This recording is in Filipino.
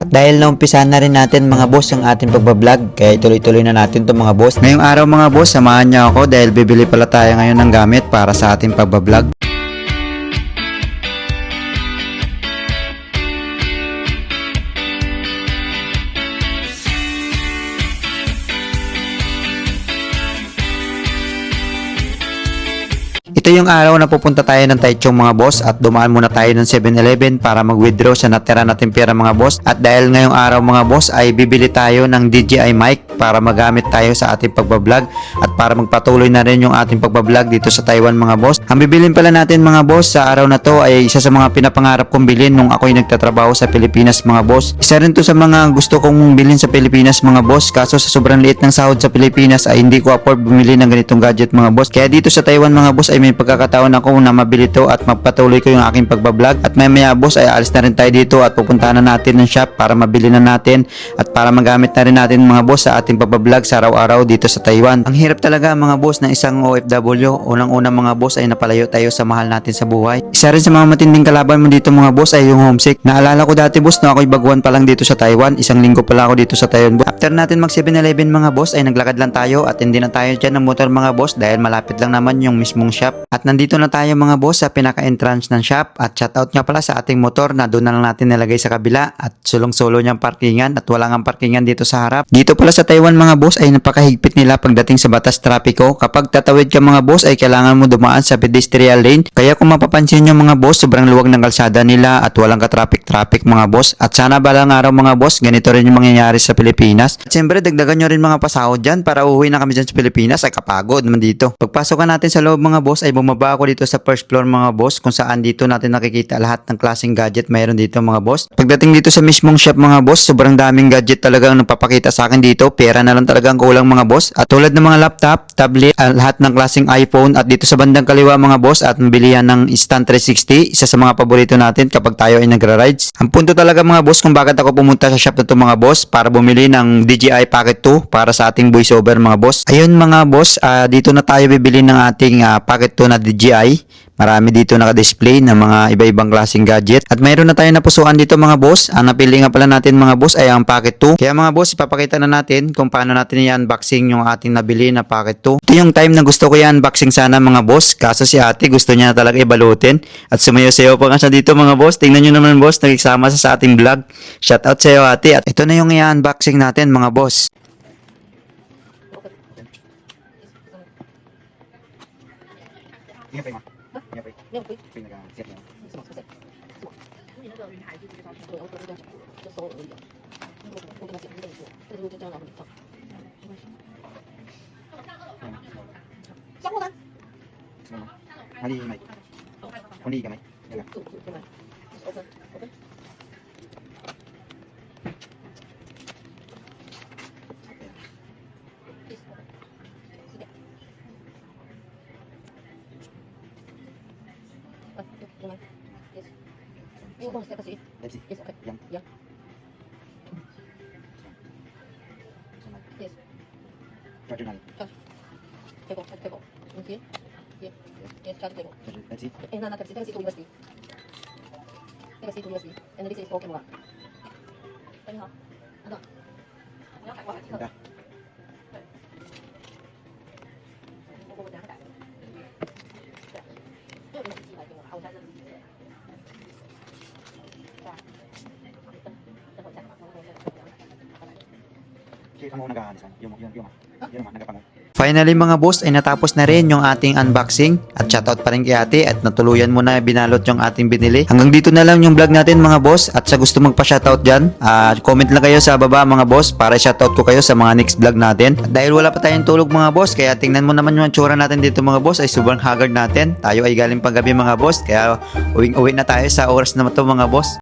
At dahil naumpisahan na rin natin mga boss ang ating pagbablog, kaya ituloy-tuloy na natin to mga boss. Ngayong araw mga boss, samahan niyo ako dahil bibili pala tayo ngayon ng gamit para sa ating pagbablog. Ito yung araw na pupunta tayo ng Taichung mga boss at dumaan muna tayo ng 7-Eleven para mag-withdraw sa natira natin pera mga boss. At dahil ngayong araw mga boss ay bibili tayo ng DJI mic para magamit tayo sa ating pagbablog at para magpatuloy na rin yung ating pagbablog dito sa Taiwan mga boss. Ang bibilin pala natin mga boss sa araw na to ay isa sa mga pinapangarap kong bilhin nung ako'y nagtatrabaho sa Pilipinas mga boss. Isa rin to sa mga gusto kong bilhin sa Pilipinas mga boss, kaso sa sobrang liit ng sahod sa Pilipinas ay hindi ko afford bumili ng ganitong gadget mga boss. Kaya dito sa Taiwan mga boss ay may pagkakataon ako na mabili to at magpatuloy ko yung aking pagbablog. At maya boss ay alis na rin tayo dito at pupuntahan na natin ng shop para mabili na natin at para magamit na rin natin mga boss sa ating pagbablog sa araw-araw dito sa Taiwan. Ang hirap talaga mga boss ng isang OFW. Unang-una mga boss ay napalayo tayo sa mahal natin sa buhay. Isa rin sa mga matinding kalaban mo dito mga boss ay yung homesick. Naalala ko dati boss na ako'y baguhan pa lang dito sa Taiwan. Isang linggo pala ako dito sa Taiwan. After natin mag 7-Eleven mga boss ay naglakad lang tayo at hindi na tayo dyan ng motor mga boss dahil malapit lang naman yung mismong shop. At nandito na tayo mga boss sa pinaka-entrance ng shop at shoutout nga pala sa ating motor na doon na lang natin nilagay sa kabila at sulong-solo niyang parkingan at wala ngang parkingan dito sa harap. Dito pala sa Taiwan mga boss ay napakahigpit nila pagdating sa batas trapiko. Kapag tatawid ka mga boss ay kailangan mo dumaan sa pedestrian lane. Kaya kung mapapansin nyo mga boss, sobrang luwag ng kalsada nila at walang ka-traffic mga boss. At sana balang araw mga boss, ganito rin yung mangyayari sa Pilipinas. At siyempre dagdagan nyo rin mga pasahod dyan para uwi na kami dyan sa Pilipinas. Ay kapagod naman dito. Pagpasok natin sa loob mga boss ay bumaba ako dito sa first floor mga boss kung saan dito natin nakikita lahat ng klaseng gadget mayroon dito mga boss. Pagdating dito sa mismong shop mga boss, sobrang daming gadget talagang nagpapakita sa akin dito. Pera na lang talaga ang kulang mga boss. At tulad ng mga laptop, tablet, lahat ng klaseng iPhone at dito sa bandang kaliwa mga boss at mabilihan ng Instant 360, isa sa mga paborito natin kapag tayo ay nagra-rides. Ang punto talaga mga boss kung bakit ako pumunta sa shop na to mga boss para bumili ng DJI Pocket 2 para sa ating voiceover mga boss. Ayun mga boss, dito na tayo bibili ng ating Pocket 2 na DJI. Marami dito naka-display ng mga iba-ibang klaseng gadget. At mayroon na tayo napusuan dito mga boss. Ang napili nga pala natin mga boss ay ang Pocket 2. Kaya mga boss, ipapakita na natin kung paano natin i-unboxing yung ating nabili na Pocket 2. Ito yung time na gusto ko i-unboxing sana mga boss. Kaso si ate gusto niya talaga ibalutin. At sumayo-sayo pa nga siya dito mga boss. Tingnan nyo naman boss, nagsama sa ating vlog. Shoutout sa iyo ate. At ito na yung i-unboxing natin mga boss. Let's see. Yes, okay. Yang. Yeah. Yes. Charger na. Table. Okay. Yeah. Yes, charge table. Charger. Let's see. And then Type C to USB. Type C to USB. And this is for camera. 你好，等等，你要改过来这个。 Ganda. 我等下改。对，这个机器来给我，我现在这个机器。对啊。等会儿再吧，我再。 Okay, pango nag-aanis. Yung nagapango. Finally mga boss ay natapos na rin yung ating unboxing at shoutout pa rin kay ate at natuluyan mo na binalot yung ating binili. Hanggang dito na lang yung vlog natin mga boss at sa gusto magpa-shoutout dyan, comment lang kayo sa baba mga boss para shoutout ko kayo sa mga next vlog natin. At dahil wala pa tayong tulog mga boss, kaya tingnan mo naman yung tsura natin dito mga boss ay sobrang haggard natin. Tayo ay galing panggabi mga boss, kaya uwing-uwi na tayo sa oras na ito mga boss.